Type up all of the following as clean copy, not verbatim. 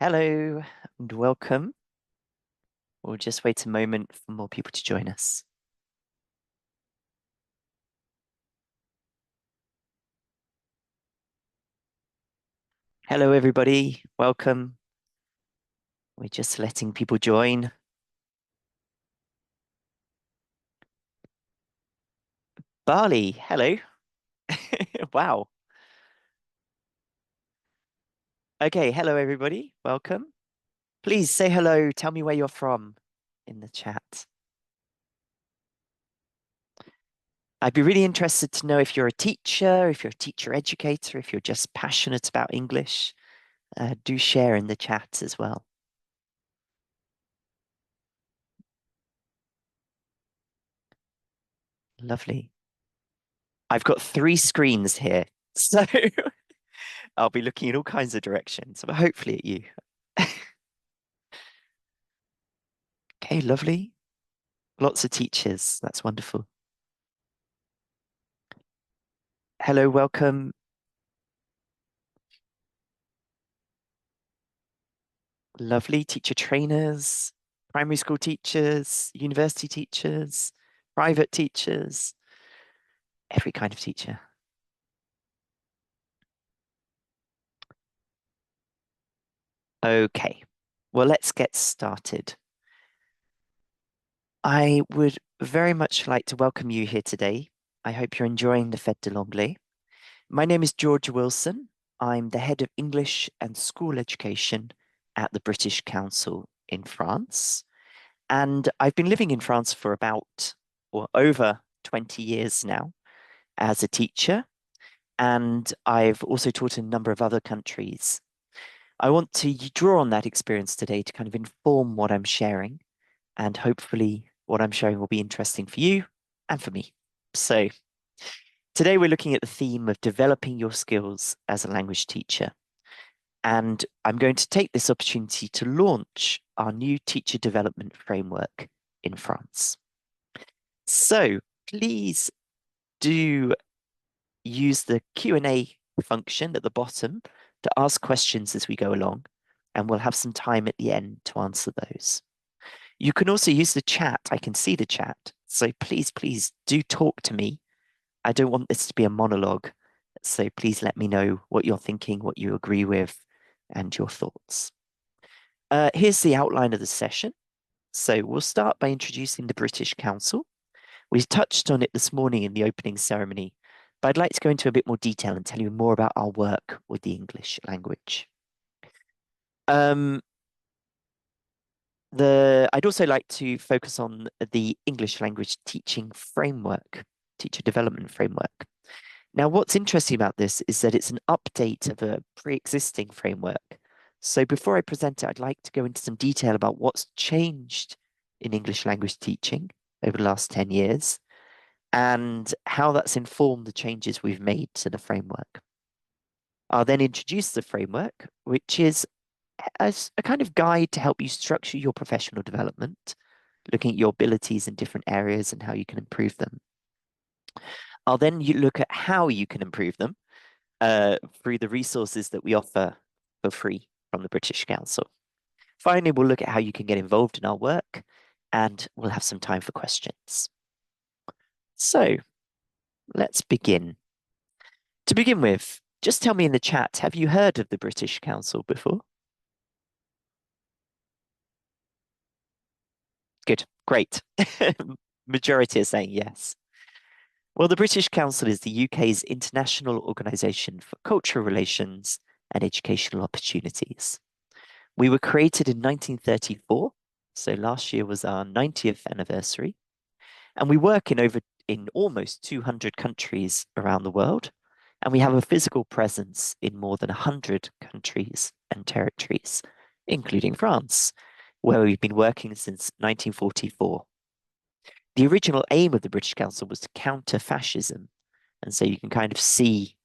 Hello and welcome. We'll just wait a moment for more people to join us. Hello, everybody. Welcome. We're just letting people join. Bali, hello. Wow. Okay, hello, everybody. Welcome. Please say hello. Tell me where you're from in the chat. I'd be really interested to know if you're a teacher, if you're a teacher educator, if you're just passionate about English. Do share in the chat as well. Lovely. I've got 3 screens here, so I'll be looking in all kinds of directions, but hopefully at you. Okay, lovely. Lots of teachers. That's wonderful. Hello, welcome. Lovely teacher trainers, primary school teachers, university teachers, private teachers, every kind of teacher. Okay, well, let's get started. I would very much like to welcome you here today. I hope you're enjoying the Fête de l'Anglais. My name is George Wilson. I'm the head of English and school education at the British Council in France. And I've been living in France for about or over 20 years now as a teacher. And I've also taught in a number of other countries. I want to draw on that experience today to kind of inform what I'm sharing. And hopefully, what I'm sharing will be interesting for you and for me. So, today we're looking at the theme of developing your skills as a language teacher. And I'm going to take this opportunity to launch our new teacher development framework in France. So please do use the Q&A function at the bottom to ask questions as we go along, and we'll have some time at the end to answer those. You can also use the chat. I can see the chat. So please do talk to me. I don't want this to be a monologue. So please let me know what you're thinking, what you agree with, and your thoughts. Here's the outline of the session. So we'll start by introducing the British Council. We touched on it this morning in the opening ceremony, but I'd like to go into a bit more detail and tell you more about our work with the English language. I'd also like to focus on the English language teaching framework, teacher development framework. Now, what's interesting about this is that it's an update of a pre-existing framework. So before I present it, I'd like to go into some detail about what's changed in English language teaching over the last 10 years and how that's informed the changes we've made to the framework. I'll then introduce the framework, which is as a kind of guide to help you structure your professional development, looking at your abilities in different areas and how you can improve them. I'll then look at how you can improve them through the resources that we offer for free from the British Council. Finally, we'll look at how you can get involved in our work, and we'll have some time for questions. So let's begin. To begin with, just tell me in the chat, have you heard of the British Council before? Good, great. Majority are saying yes. Well, the British Council is the UK's international organisation for cultural relations and educational opportunities. We were created in 1934, so last year was our 90th anniversary, and we work in almost 200 countries around the world, and we have a physical presence in more than 100 countries and territories, including France, where we've been working since 1944. The original aim of the British Council was to counter fascism, and so you can kind of see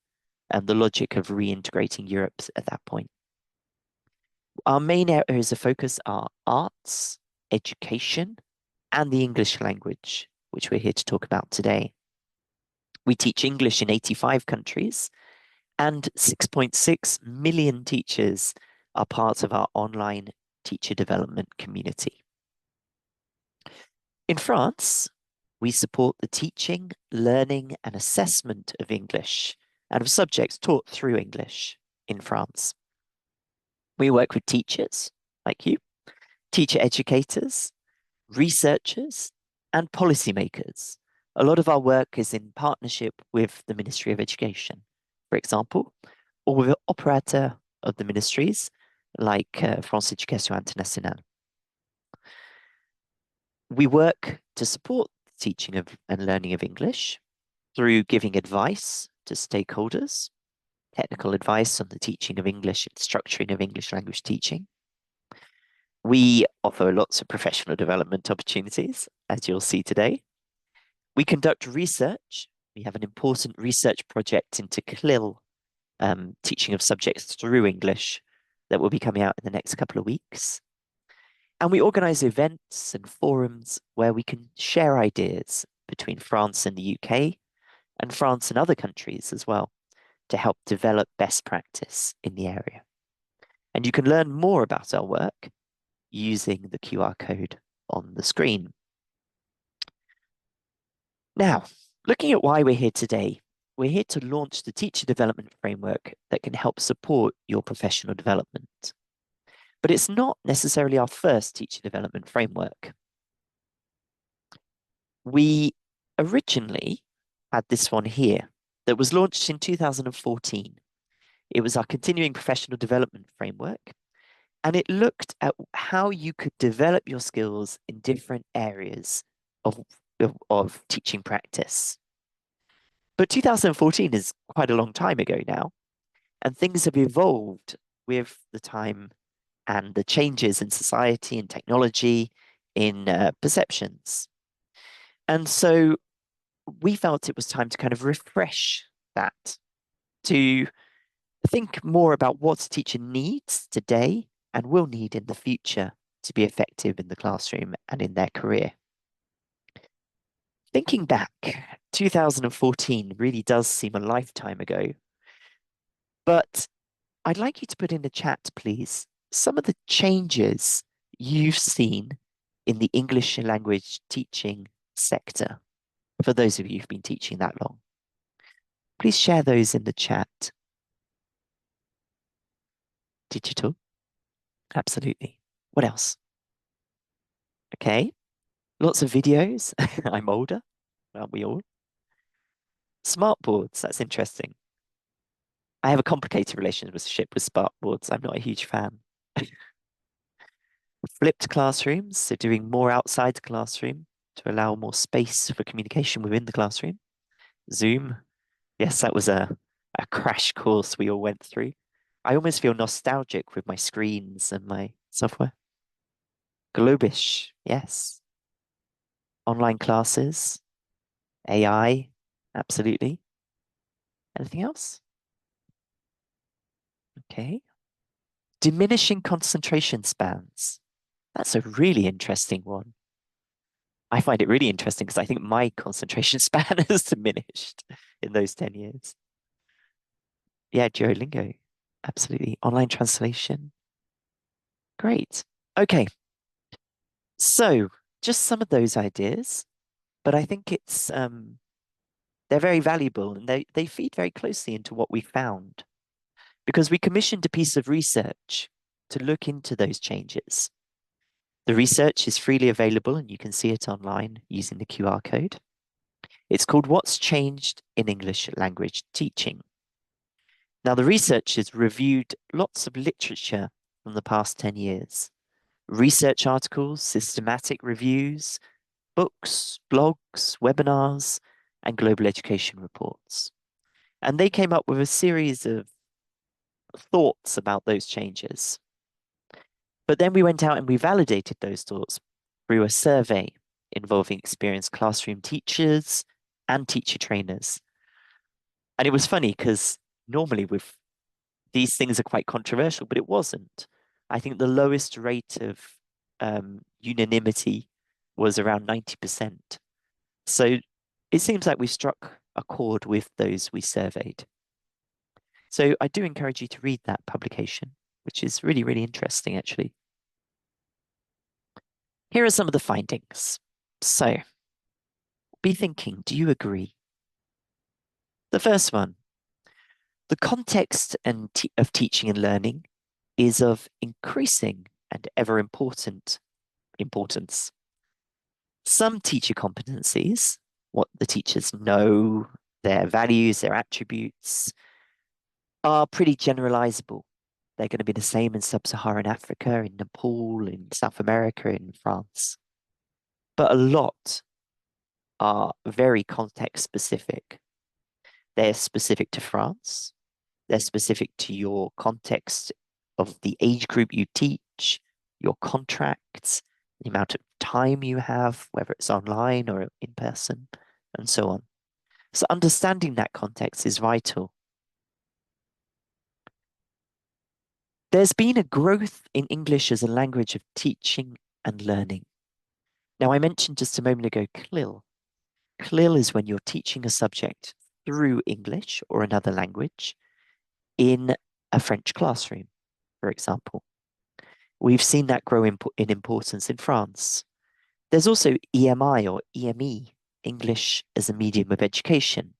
the logic of reintegrating Europe at that point. Our main areas of focus are arts, education, and the English language, which we're here to talk about today. We teach English in 85 countries, and 6.6 million teachers are part of our online teacher development community. In France, we support the teaching, learning, and assessment of English and of subjects taught through English in France. We work with teachers like you, teacher educators, researchers, and policymakers. A lot of our work is in partnership with the Ministry of Education, for example, or with operators of the ministries like France Education Internationale. We work to support the teaching of and learning of English through giving advice to stakeholders, technical advice on the teaching of English and structuring of English language teaching. We offer lots of professional development opportunities, as you'll see today. We conduct research. We have an important research project into CLIL, teaching of subjects through English, that will be coming out in the next couple of weeks. And we organize events and forums where we can share ideas between France and the UK and France and other countries as well to help develop best practice in the area. And you can learn more about our work using the QR code on the screen. Now, looking at why we're here today, we're here to launch the teacher development framework that can help support your professional development. But it's not necessarily our first teacher development framework. We originally had this one here that was launched in 2014. It was our continuing professional development framework, and it looked at how you could develop your skills in different areas of teaching practice. But 2014 is quite a long time ago now, and things have evolved with the time and the changes in society and technology, in perceptions. And so we felt it was time to kind of refresh that, to think more about what a teacher needs today and will need in the future to be effective in the classroom and in their career. Thinking back, 2014 really does seem a lifetime ago, but I'd like you to put in the chat, please, some of the changes you've seen in the English language teaching sector for those of you who've been teaching that long. Please share those in the chat. Digital, absolutely. What else? Okay, lots of videos. I'm older, aren't we all? Smartboards, that's interesting. I have a complicated relationship with smartboards. I'm not a huge fan. Flipped classrooms, so doing more outside the classroom to allow more space for communication within the classroom. Zoom, yes, that was a crash course we all went through. I almost feel nostalgic with my screens and my software. Globish, yes. Online classes, AI, absolutely. Anything else? Okay. Diminishing concentration spans. That's a really interesting one. I find it really interesting because I think my concentration span has diminished in those 10 years. Yeah, Duolingo. Absolutely. Online translation. Great. Okay. So just some of those ideas, but I think they're very valuable and they feed very closely into what we found because we commissioned a piece of research to look into those changes. The research is freely available and you can see it online using the QR code. It's called What's Changed in English Language Teaching. Now, the researchers reviewed lots of literature from the past 10 years, research articles, systematic reviews, books, blogs, webinars, and global education reports. And they came up with a series of thoughts about those changes. But then we went out and we validated those thoughts through a survey involving experienced classroom teachers and teacher trainers. And it was funny because normally with these things are quite controversial, but it wasn't. I think the lowest rate of unanimity was around 90%. So it seems like we struck a chord with those we surveyed. So I do encourage you to read that publication. which is really, really interesting, actually. Here are some of the findings. So, be thinking, do you agree? The first one, the context of teaching and learning is of increasing and ever important importance. Some teacher competencies, what the teachers know, their values, their attributes, are pretty generalizable. They're going to be the same in sub-Saharan Africa, in Nepal, in South America, in France. But a lot are very context specific. They're specific to France. They're specific to your context of the age group you teach, your contracts, the amount of time you have, whether it's online or in person, and so on. So understanding that context is vital. There's been a growth in English as a language of teaching and learning. Now, I mentioned just a moment ago CLIL. CLIL is when you're teaching a subject through English or another language in a French classroom, for example. We've seen that grow in importance in France. There's also EMI or EME, English as a medium of education.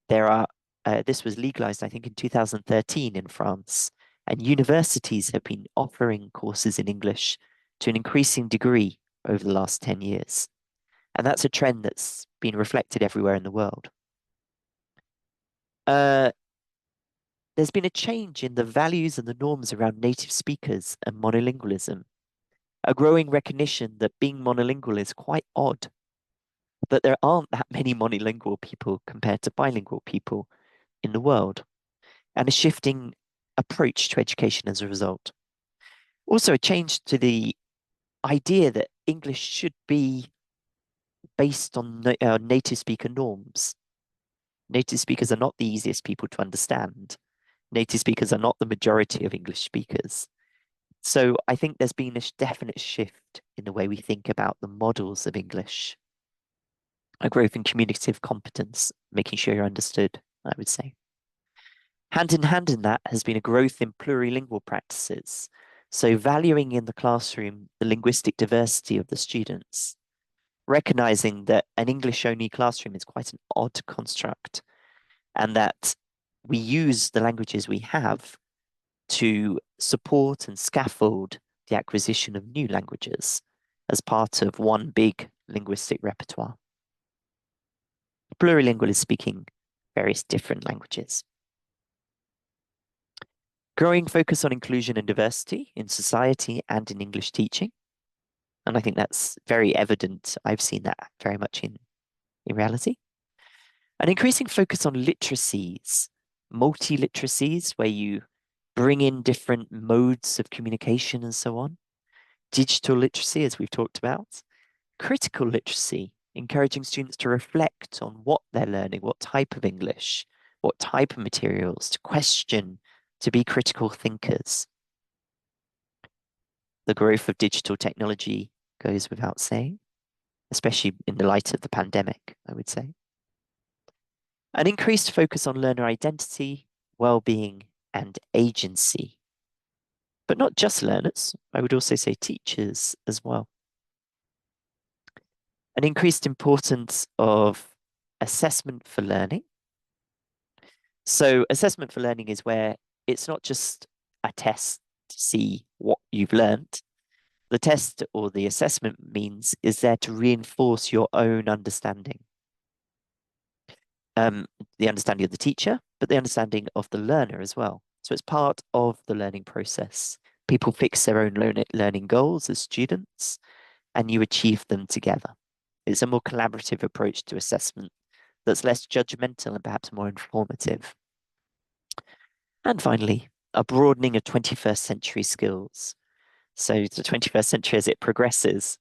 This was legalized, I think, in 2013 in France, and universities have been offering courses in English to an increasing degree over the last 10 years. And that's a trend that's been reflected everywhere in the world. Uh, there's been a change in the values and the norms around native speakers and monolingualism, a growing recognition that being monolingual is quite odd, that there aren't that many monolingual people compared to bilingual people in the world, and a shifting approach to education as a result. Also, a change to the idea that English should be based on native speaker norms. Native speakers are not the easiest people to understand. Native speakers are not the majority of English speakers. So I think there's been a definite shift in the way we think about the models of English. A growth in communicative competence, making sure you're understood, I would say. Hand in hand in that has been a growth in plurilingual practices. So valuing in the classroom the linguistic diversity of the students, recognizing that an English-only classroom is quite an odd construct and that we use the languages we have to support and scaffold the acquisition of new languages as part of one big linguistic repertoire. Plurilingual is speaking various different languages. Growing focus on inclusion and diversity in society and in English teaching. And I think that's very evident. I've seen that very much in reality. An increasing focus on literacies, multi-literacies, where you bring in different modes of communication and so on. Digital literacy, as we've talked about. Critical literacy, encouraging students to reflect on what they're learning, what type of English, what type of materials, to question, to be critical thinkers. The growth of digital technology goes without saying, especially in the light of the pandemic, I would say. An increased focus on learner identity, well-being, and agency. But not just learners, I would also say teachers as well. An increased importance of assessment for learning. So assessment for learning is where it's not just a test to see what you've learned. The test or the assessment means is there to reinforce your own understanding. The understanding of the teacher, but the understanding of the learner as well. So it's part of the learning process. People fix their own learning goals as students, and you achieve them together. It's a more collaborative approach to assessment that's less judgmental and perhaps more informative. And finally, a broadening of 21st century skills. So the 21st century, as it progresses,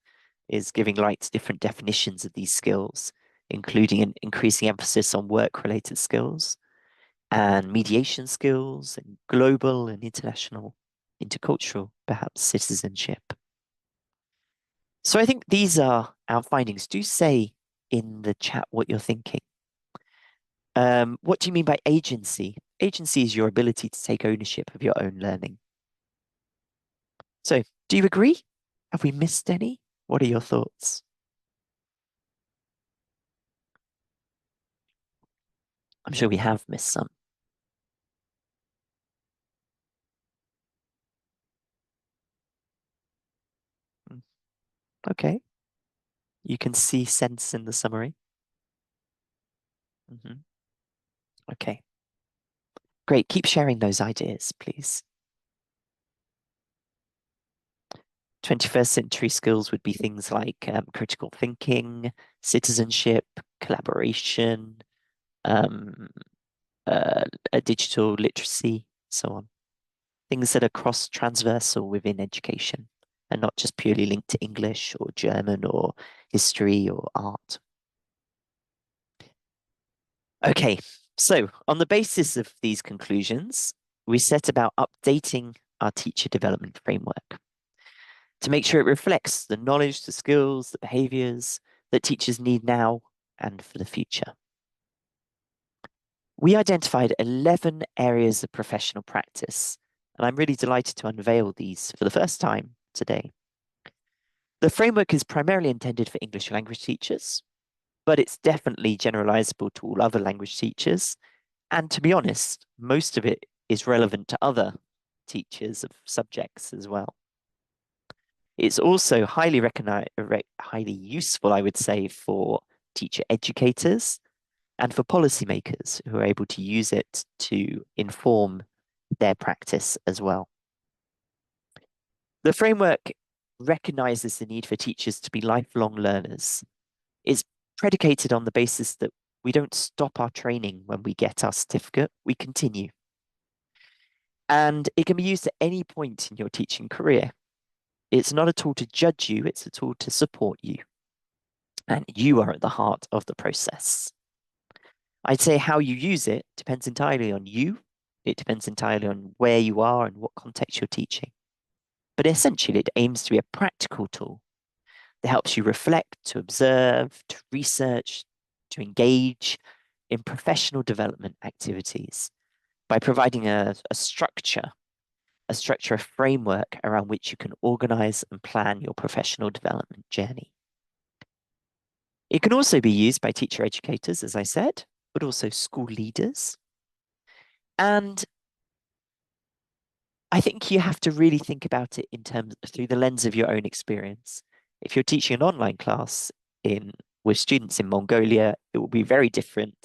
is giving light to different definitions of these skills, including an increasing emphasis on work-related skills and mediation skills and global and international, intercultural, perhaps citizenship. So I think these are our findings. Do say in the chat what you're thinking. What do you mean by agency? Agency is your ability to take ownership of your own learning. So, do you agree? Have we missed any? What are your thoughts? I'm sure we have missed some. Mm, okay. You can see sense in the summary. Hmm. Okay. Great. Keep sharing those ideas, please. 21st century skills would be things like critical thinking, citizenship, collaboration, um, digital literacy, so on. Things that are cross-transversal within education and not just purely linked to English or German or history or art. Okay, so on the basis of these conclusions, we set about updating our teacher development framework to make sure it reflects the knowledge, the skills, the behaviors that teachers need now and for the future. We identified 11 areas of professional practice, and I'm really delighted to unveil these for the first time today. The framework is primarily intended for English language teachers, but it's definitely generalizable to all other language teachers. And to be honest, most of it is relevant to other teachers of subjects as well. It's also highly useful, I would say, for teacher educators and for policymakers who are able to use it to inform their practice as well. The framework recognizes the need for teachers to be lifelong learners. It's predicated on the basis that we don't stop our training when we get our certificate, we continue. And it can be used at any point in your teaching career. It's not a tool to judge you, it's a tool to support you. And you are at the heart of the process. I'd say how you use it depends entirely on you. It depends entirely on where you are and what context you're teaching. But essentially, it aims to be a practical tool that helps you reflect, to observe, to research, to engage in professional development activities by providing a structure, a framework around which you can organize and plan your professional development journey. It can also be used by teacher educators, as I said, but also school leaders. And I think you have to really think about it in terms through the lens of your own experience. If you're teaching an online class in with students in Mongolia, it will be very different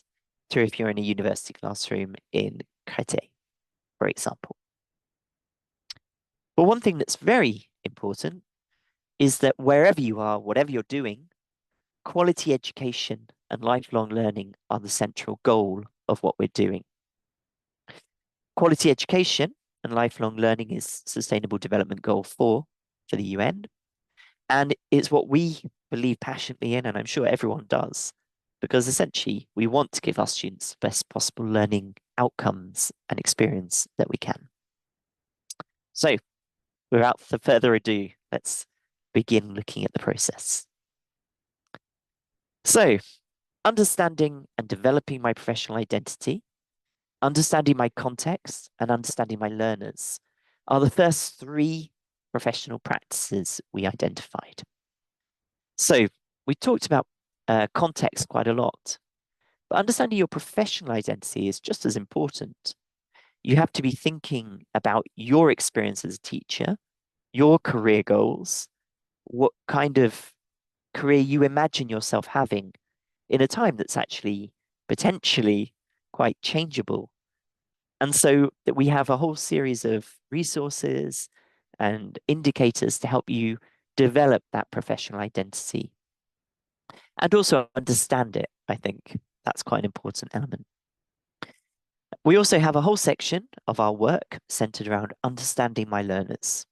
to if you're in a university classroom in Crete, for example. But one thing that's very important is that wherever you are, whatever you're doing, quality education and lifelong learning are the central goal of what we're doing. Quality education and lifelong learning is Sustainable Development Goal 4 for the UN. And it's what we believe passionately in, and I'm sure everyone does, because essentially we want to give our students the best possible learning outcomes and experience that we can. So, without further ado, let's begin looking at the process. So, understanding and developing my professional identity, understanding my context, and understanding my learners are the first three professional practices we identified. So, we talked about context quite a lot, but understanding your professional identity is just as important. You have to be thinking about your experience as a teacher, your career goals, what kind of career you imagine yourself having in a time that's actually potentially quite changeable. And so that we have a whole series of resources and indicators to help you develop that professional identity and also understand it. I think that's quite an important element. We also have a whole section of our work centered around understanding my learners.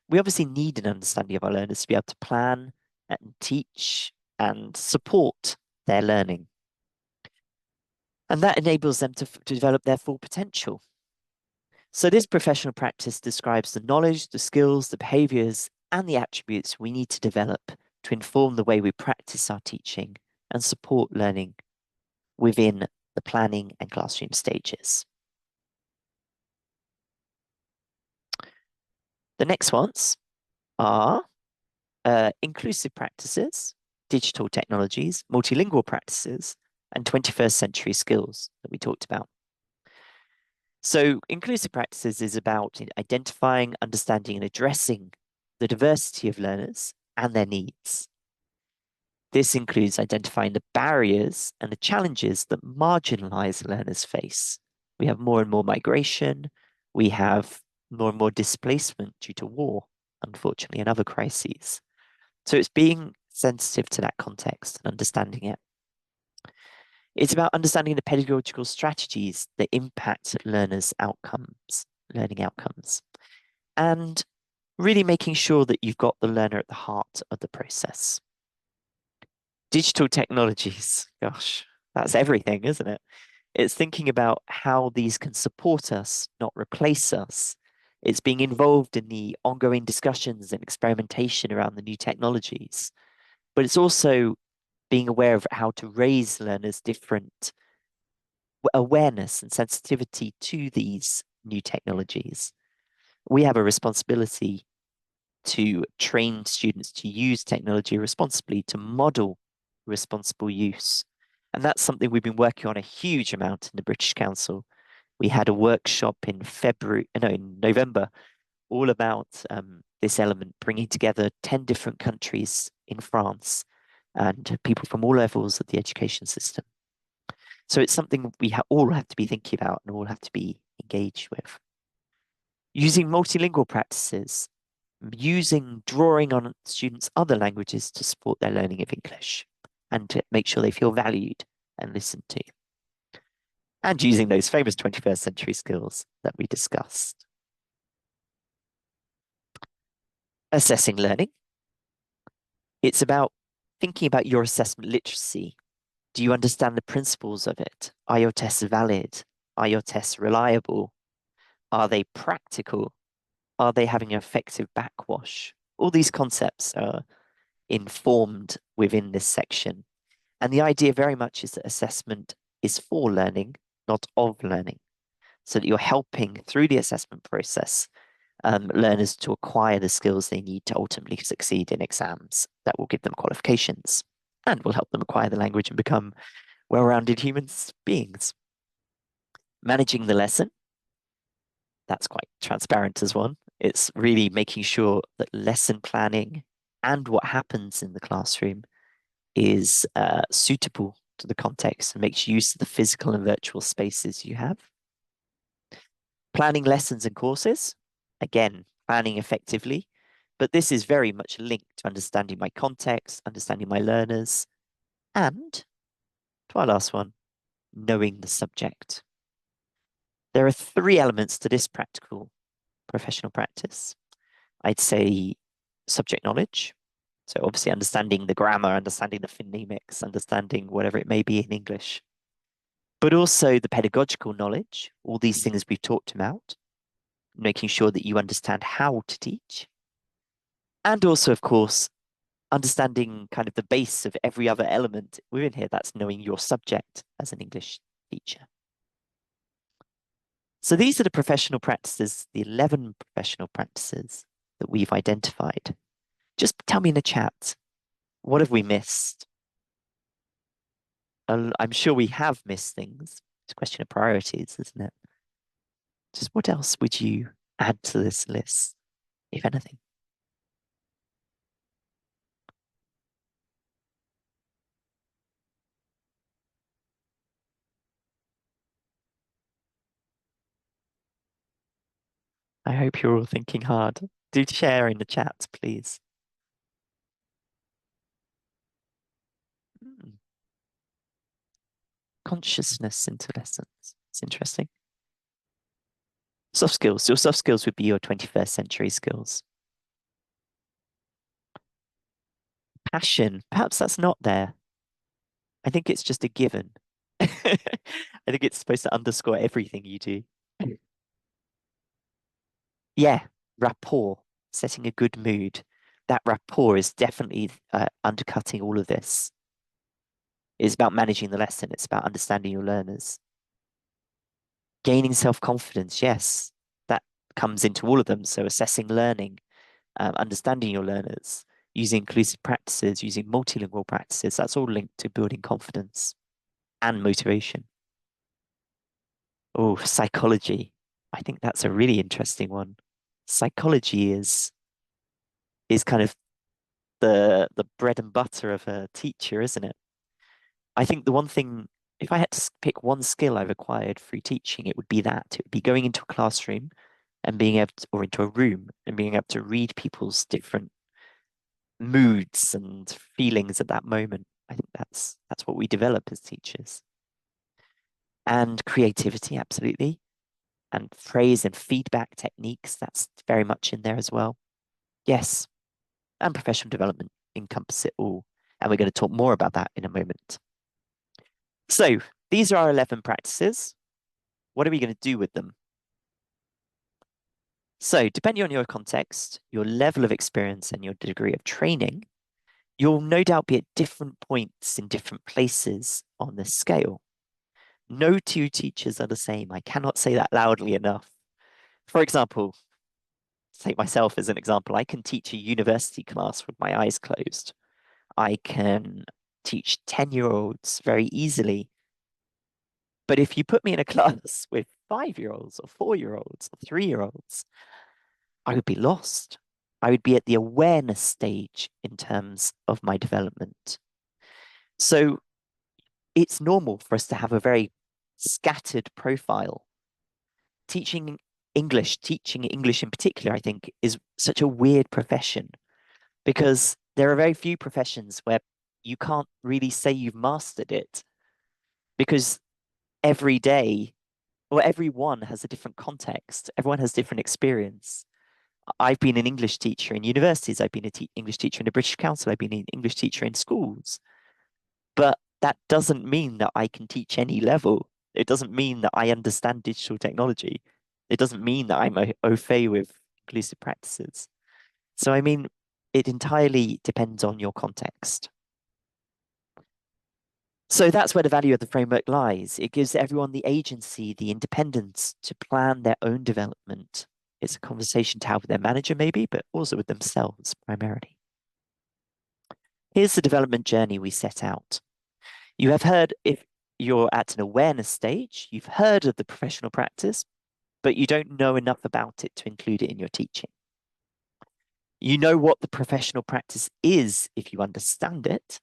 We obviously need an understanding of our learners to be able to plan and teach and support their learning. And that enables them to develop their full potential. So this professional practice describes the knowledge, the skills, the behaviors, and the attributes we need to develop to inform the way we practice our teaching and support learning within the planning and classroom stages. The next ones are inclusive practices, digital technologies, multilingual practices, and 21st century skills that we talked about. So, inclusive practices is about identifying, understanding, and addressing the diversity of learners and their needs. This includes identifying the barriers and the challenges that marginalized learners face. We have more and more migration. We have more and more displacement due to war, unfortunately, and other crises. So it's being sensitive to that context and understanding it. It's about understanding the pedagogical strategies that impact learners' outcomes, learning outcomes, and really making sure that you've got the learner at the heart of the process. Digital technologies, gosh, that's everything, isn't it? It's thinking about how these can support us, not replace us. It's being involved in the ongoing discussions and experimentation around the new technologies. But it's also being aware of how to raise learners' different awareness and sensitivity to these new technologies. We have a responsibility to train students to use technology responsibly, to model responsible use. And that's something we've been working on a huge amount in the British Council. We had a workshop in in November, all about this element, bringing together 10 different countries in France and people from all levels of the education system. So it's something we all have to be thinking about and all have to be engaged with. Using multilingual practices, using drawing on students' other languages to support their learning of English and to make sure they feel valued and listened to. And using those famous 21st century skills that we discussed. Assessing learning. It's about thinking about your assessment literacy. Do you understand the principles of it? Are your tests valid? Are your tests reliable? Are they practical? Are they having an effective backwash? All these concepts are informed within this section. And the idea very much is that assessment is for learning, not of learning, so that you're helping through the assessment process learners to acquire the skills they need to ultimately succeed in exams that will give them qualifications and will help them acquire the language and become well-rounded human beings. Managing the lesson, that's quite transparent as one. It's really making sure that lesson planning and what happens in the classroom is suitable to the context and makes use of the physical and virtual spaces you have. Planning lessons and courses, again, planning effectively, but this is very much linked to understanding my context, understanding my learners, and to our last one, knowing the subject. There are three elements to this practical professional practice. I'd say subject knowledge. So obviously understanding the grammar, understanding the phonemics, understanding whatever it may be in English. But also the pedagogical knowledge, all these things we've talked about, making sure that you understand how to teach. And also, of course, understanding kind of the base of every other element within here. That's knowing your subject as an English teacher. So these are the professional practices, the 11 professional practices that we've identified. Just tell me in the chat, what have we missed? I'm sure we have missed things. It's a question of priorities, isn't it? Just what else would you add to this list, if anything? I hope you're all thinking hard. Do share in the chat, please. Hmm. Consciousness into lessons. It's interesting. Soft skills. Your soft skills would be your 21st century skills. Passion. Perhaps that's not there. I think it's just a given. I think it's supposed to underscore everything you do. Yeah, rapport, setting a good mood. That rapport is definitely undercutting all of this. It's about managing the lesson. It's about understanding your learners. Gaining self-confidence. Yes, that comes into all of them. So assessing learning, understanding your learners, using inclusive practices, using multilingual practices, that's all linked to building confidence and motivation. Oh, psychology. I think that's a really interesting one. Psychology is kind of the bread and butter of a teacher, isn't it? I think the one thing, if I had to pick one skill I've acquired through teaching, it would be that. It would be going into a classroom and being able to, or into a room and being able to read people's different moods and feelings at that moment. I think that's what we develop as teachers. And creativity, absolutely. And praise and feedback techniques, that's very much in there as well. Yes, and professional development encompass it all. And we're going to talk more about that in a moment. So these are our 11 practices. What are we going to do with them? So, depending on your context, your level of experience, and your degree of training, you'll no doubt be at different points in different places on this scale. No two teachers are the same. I cannot say that loudly enough. For example, take myself as an example, I can teach a university class with my eyes closed. I can teach 10-year-olds very easily. But if you put me in a class with 5-year-olds or 4-year-olds or 3-year-olds, I would be lost. I would be at the awareness stage in terms of my development. So it's normal for us to have a very scattered profile. Teaching English in particular, I think, is such a weird profession because there are very few professions where you can't really say you've mastered it because every day, or everyone has a different context, everyone has different experience. I've been an English teacher in universities. I've been an English teacher in the British Council. I've been an English teacher in schools. But that doesn't mean that I can teach any level. It doesn't mean that I understand digital technology. It doesn't mean that I'm au fait with inclusive practices. So, I mean, it entirely depends on your context. So that's where the value of the framework lies. It gives everyone the agency, the independence to plan their own development. It's a conversation to have with their manager, maybe, but also with themselves primarily. Here's the development journey we set out. You have heard, if you're at an awareness stage, you've heard of the professional practice, but you don't know enough about it to include it in your teaching. You know what the professional practice is if you understand it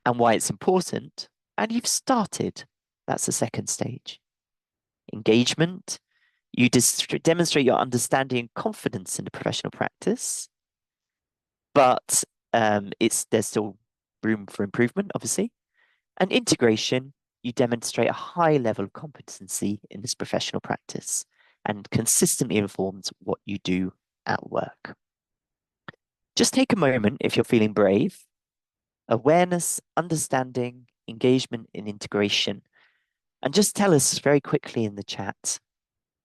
and why it's important, and you've started. That's the second stage. Engagement. You demonstrate your understanding and confidence in the professional practice, but there's still room for improvement, obviously. And integration, you demonstrate a high level of competency in this professional practice and consistently informs what you do at work. Just take a moment if you're feeling brave. Awareness, understanding, engagement, and integration. And just tell us very quickly in the chat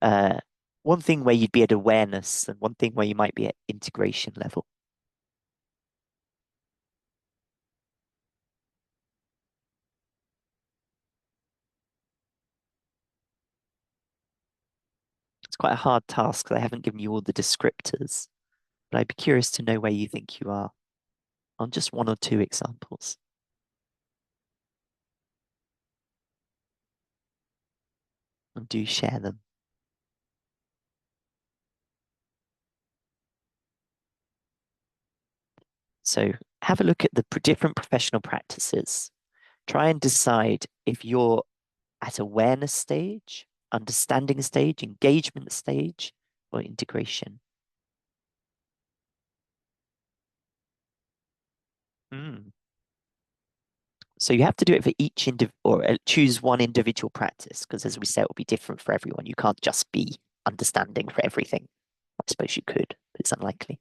uh, one thing where you'd be at awareness and one thing where you might be at integration level. It's quite a hard task because I haven't given you all the descriptors, but I'd be curious to know where you think you are on just one or two examples. And do share them. So have a look at the different professional practices. Try and decide if you're at awareness stage, understanding stage, engagement stage, or integration. Mm. So you have to do it for each or choose one individual practice, because as we said, it will be different for everyone. You can't just be understanding for everything. I suppose you could, but it's unlikely.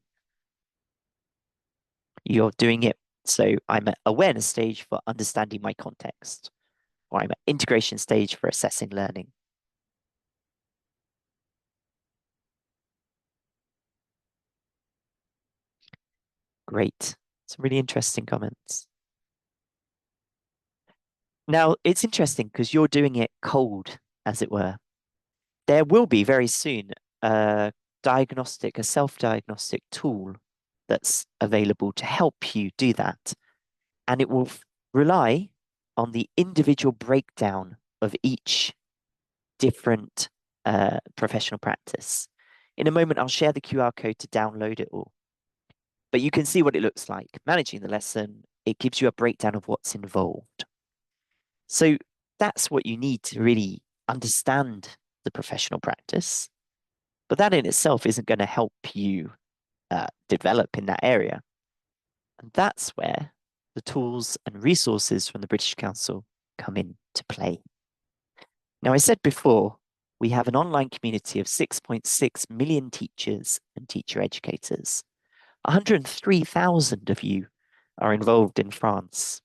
You're doing it. So I'm at awareness stage for understanding my context, or I'm at integration stage for assessing learning. Great. Some really interesting comments. Now, it's interesting because you're doing it cold, as it were. There will be very soon a a self-diagnostic tool that's available to help you do that. And it will rely on the individual breakdown of each different professional practice. In a moment, I'll share the QR code to download it all. But you can see what it looks like. Managing the lesson, it gives you a breakdown of what's involved. So that's what you need to really understand the professional practice. But that in itself isn't going to help you develop in that area. And that's where the tools and resources from the British Council come into play. Now, I said before, we have an online community of 6.6 million teachers and teacher educators. 103,000 of you are involved in France.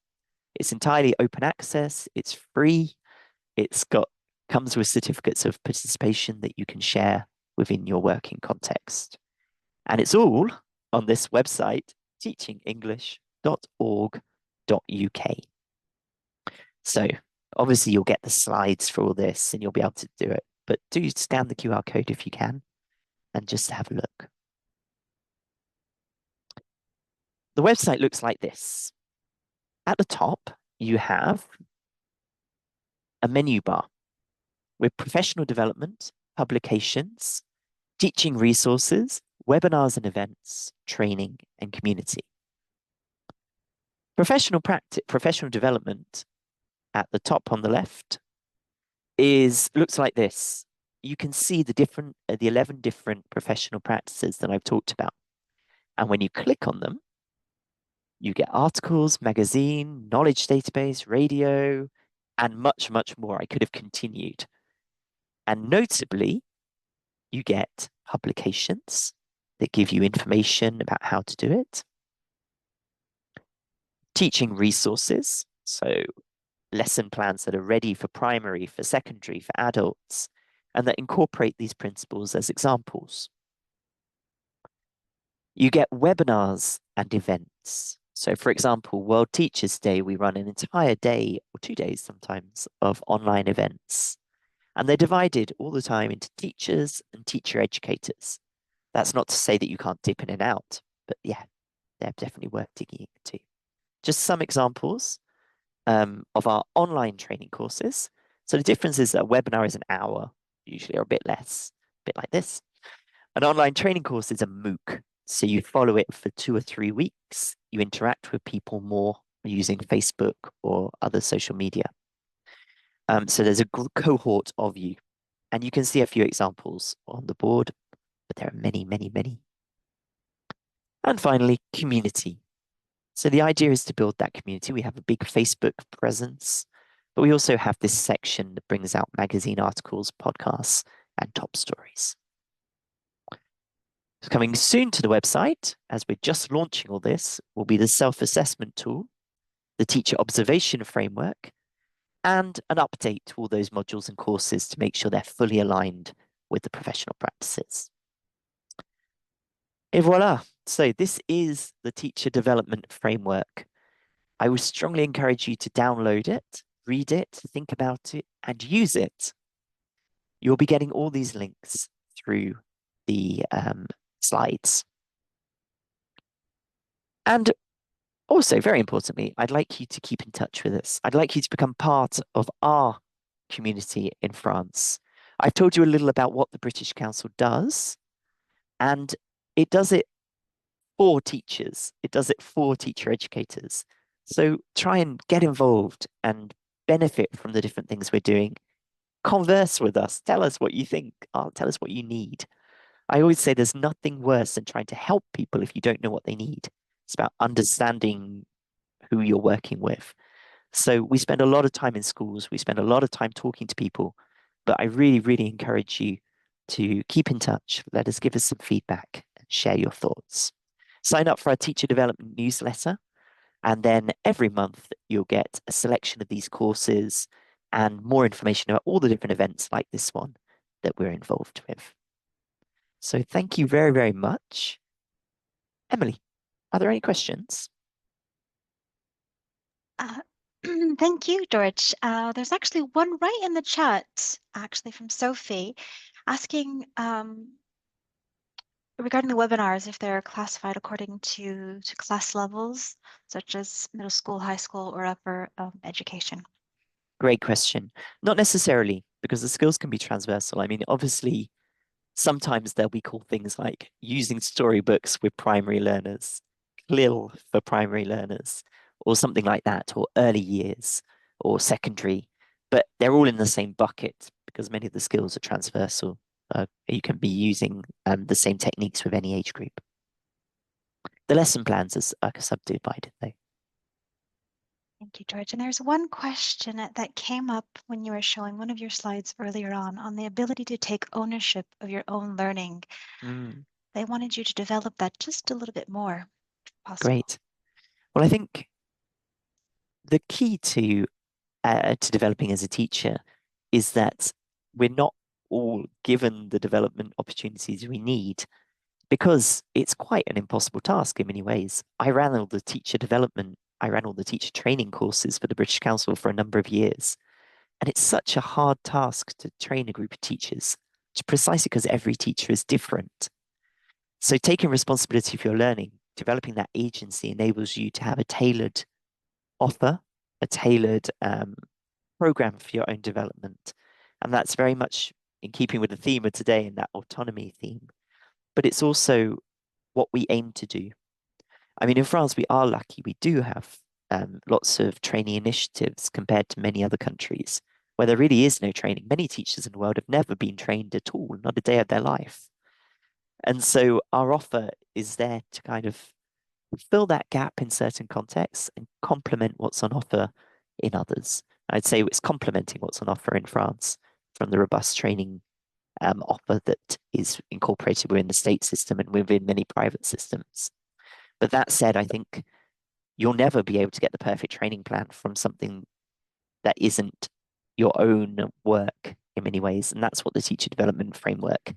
It's entirely open access, it's free, comes with certificates of participation that you can share within your working context. And it's all on this website, teachingenglish.org.uk. So obviously you'll get the slides for all this and you'll be able to do it, but do scan the QR code if you can and just have a look. The website looks like this. At the top, you have a menu bar with professional development, publications, teaching resources, webinars and events, training, and community. Professional development at the top on the left looks like this. You can see the 11 different professional practices that I've talked about. And when you click on them, you get articles, magazine, knowledge database, radio, and much, much more. I could have continued. And notably, you get publications that give you information about how to do it, teaching resources, so lesson plans that are ready for primary, for secondary, for adults, and that incorporate these principles as examples. You get webinars and events. So, for example, World Teachers' Day, we run an entire day or 2 days sometimes of online events. And they're divided all the time into teachers and teacher educators. That's not to say that you can't dip in and out, but yeah, they're definitely worth digging into. Just some examples of our online training courses. So the difference is that a webinar is an hour, usually, or a bit less, a bit like this. An online training course is a MOOC. So you follow it for 2 or 3 weeks. You interact with people more using Facebook or other social media. So there's a cohort of you. And you can see a few examples on the board, but there are many, many, many. And finally, community. So the idea is to build that community. We have a big Facebook presence, but we also have this section that brings out magazine articles, podcasts, and top stories. Coming soon to the website, as we're just launching all this, will be the self-assessment tool, the teacher observation framework, and an update to all those modules and courses to make sure they're fully aligned with the professional practices. Et voila. So this is the teacher development framework. I would strongly encourage you to download it, read it, think about it, and use it. You'll be getting all these links through the slides. And also, very importantly, I'd like you to keep in touch with us. I'd like you to become part of our community in France. I've told you a little about what the British Council does, and it does it for teachers. It does it for teacher educators. So try and get involved and benefit from the different things we're doing. Converse with us. Tell us what you think. Tell us what you need. I always say there's nothing worse than trying to help people if you don't know what they need. It's about understanding who you're working with. So we spend a lot of time in schools. We spend a lot of time talking to people. But I really, really encourage you to keep in touch. Give us some feedback and share your thoughts. Sign up for our teacher development newsletter. And then every month you'll get a selection of these courses and more information about all the different events like this one that we're involved with. So thank you very, very much. Emily, are there any questions? Thank you, George. There's actually one right in the chat, actually from Sophie, asking regarding the webinars, if they're classified according to class levels, such as middle school, high school, or upper education. Great question. Not necessarily, because the skills can be transversal. I mean, obviously, sometimes there'll be cool things like using storybooks with primary learners, CLIL for primary learners, or something like that, or early years or secondary. But they're all in the same bucket because many of the skills are transversal. You can be using the same techniques with any age group. The lesson plans are subdivided, though. Thank you, George. And there's one question that came up when you were showing one of your slides earlier on the ability to take ownership of your own learning. Mm, They wanted you to develop that just a little bit more, if possible. great. Well, I think the key to developing as a teacher is that we're not all given the development opportunities we need because it's quite an impossible task in many ways. I ran all the teacher training courses for the British Council for a number of years. And it's such a hard task to train a group of teachers, precisely because every teacher is different. So taking responsibility for your learning, developing that agency enables you to have a tailored offer, a tailored program for your own development. And that's very much in keeping with the theme of today and that autonomy theme. But it's also what we aim to do. I mean, in France, we are lucky. We do have lots of training initiatives compared to many other countries where there really is no training. Many teachers in the world have never been trained at all, not a day of their life. And so our offer is there to kind of fill that gap in certain contexts and complement what's on offer in others. I'd say it's complementing what's on offer in France from the robust training offer that is incorporated within the state system and within many private systems. But that said, I think you'll never be able to get the perfect training plan from something that isn't your own work in many ways. And that's what the teacher development framework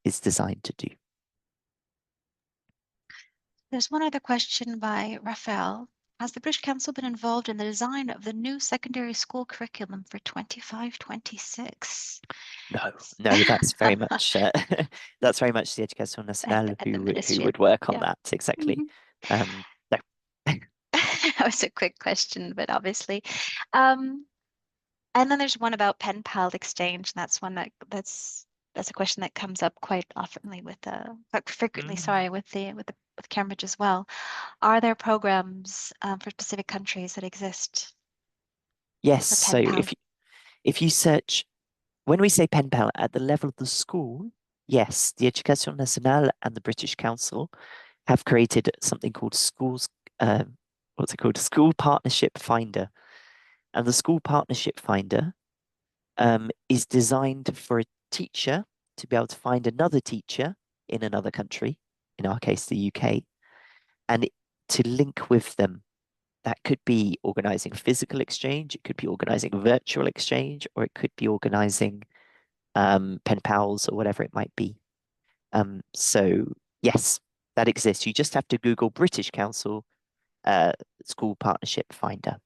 is designed to do. There's one other question by Raphael. Has the British Council been involved in the design of the new secondary school curriculum for 25-26? No, no, that's very much that's very much the Education Nationale At the who ministry. would work on Yeah. that exactly. Mhm. No. That was a quick question, but obviously. Um, and then there's one about pen pal exchange. And that's one that's a question that comes up quite oftenly quite frequently, Mm. sorry, with Cambridge as well. Are there programs for specific countries that exist Yes, for so pen pal? if you search when we say pen pal at the level of the school, yes, the Education Nationale and the British Council have created something called what's it called? School Partnership Finder. And the School Partnership Finder is designed for a teacher to be able to find another teacher in another country, in our case, the UK, and to link with them. That could be organizing physical exchange, it could be organizing virtual exchange, or it could be organizing pen pals or whatever it might be. So yes, that exists. You just have to Google British Council uh, School Partnership Finder.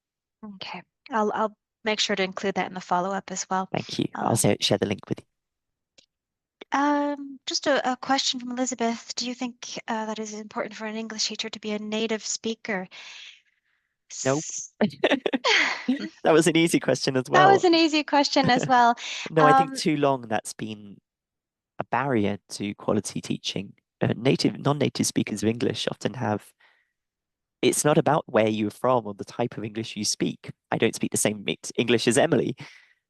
Okay. I'll make sure to include that in the follow-up as well. Thank you. I'll Uh, share the link with you. just a question from Elizabeth. Do you think that is important for an English teacher to be a native speaker? Nope. S- That was an easy question as That was well. an easy question as well. No, I think Um, too long that's been a barrier to quality teaching. Non-native speakers of English often have, it's not about where you're from or the type of English you speak. I don't speak the same English as Emily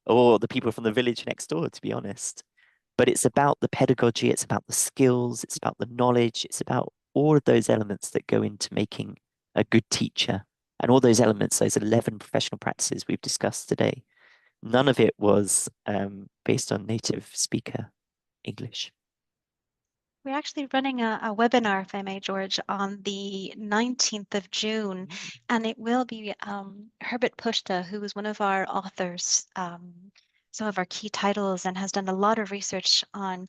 or the people from the village next door, to be honest. But it's about the pedagogy, it's about the skills, it's about the knowledge, it's about all of those elements that go into making a good teacher. And all those elements, those 11 professional practices we've discussed today, none of it was based on native speaker English. we're actually running a webinar, if I may, George, on the 19th of June, Mm, and it will be Herbert Pushta, who is one of our authors, some of our key titles, and has done a lot of research on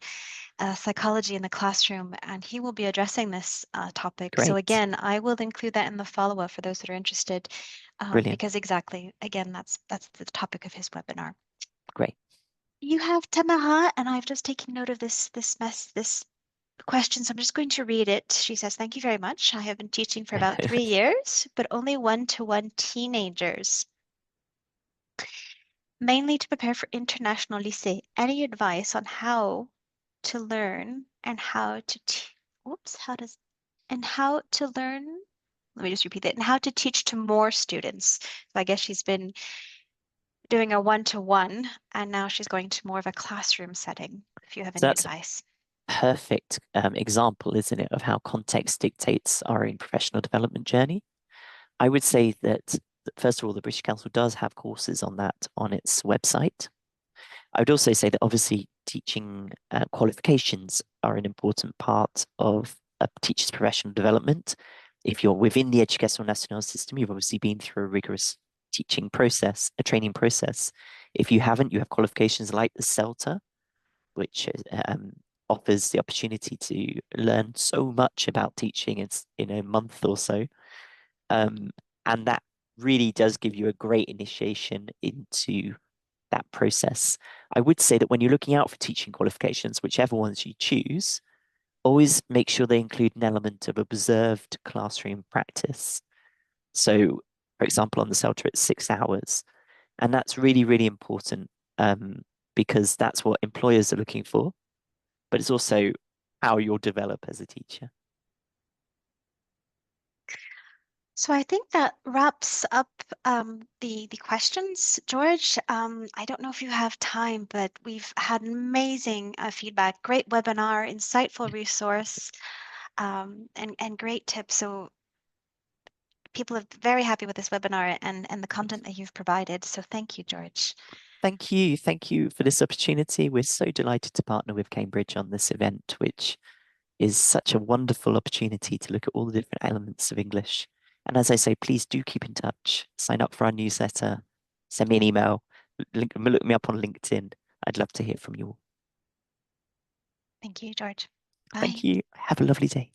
psychology in the classroom, and he will be addressing this topic. So great, again, I will include that in the follow-up for those that are interested, brilliant, because exactly, again, that's the topic of his webinar. great. You have Tamara, and I've just taken note of this question, so I'm just going to read it. She says, "Thank you very much. I have been teaching for about 3 years, but only one-to-one teenagers, mainly to prepare for international lycée. Any advice on how to learn and how to oops, how does and how to learn? Let me just repeat that. And how to teach to more students." So I guess she's been doing a one-to-one, and now she's going to more of a classroom setting. If you have So any that's a advice. perfect example, isn't it, of how context dictates our own professional development journey. I would say that, first of all, the British Council does have courses on that on its website. I would also say that obviously teaching qualifications are an important part of a teacher's professional development. If you're within the Educação Nacional system, you've obviously been through a rigorous teaching process, a training process. If you haven't, you have qualifications like the CELTA, which offers the opportunity to learn so much about teaching in a month or so. Um, and that really does give you a great initiation into that process. I would say that when you're looking out for teaching qualifications, whichever ones you choose, always make sure they include an element of observed classroom practice. So, for example, on the CELTA, it's 6 hours. And that's really, really important because that's what employers are looking for, but it's also how you'll develop as a teacher. So I think that wraps up the questions, George. I don't know if you have time, but we've had amazing feedback, great webinar, insightful resource, and great tips. So people are very happy with this webinar and the content that you've provided. So thank you, George. Thank you. Thank you for this opportunity. We're so delighted to partner with Cambridge on this event, which is such a wonderful opportunity to look at all the different elements of English. And as I say, please do keep in touch. Sign up for our newsletter, send me an email, look me up on LinkedIn. I'd love to hear from you all. Thank you, George. Thank Bye. you. Have a lovely day.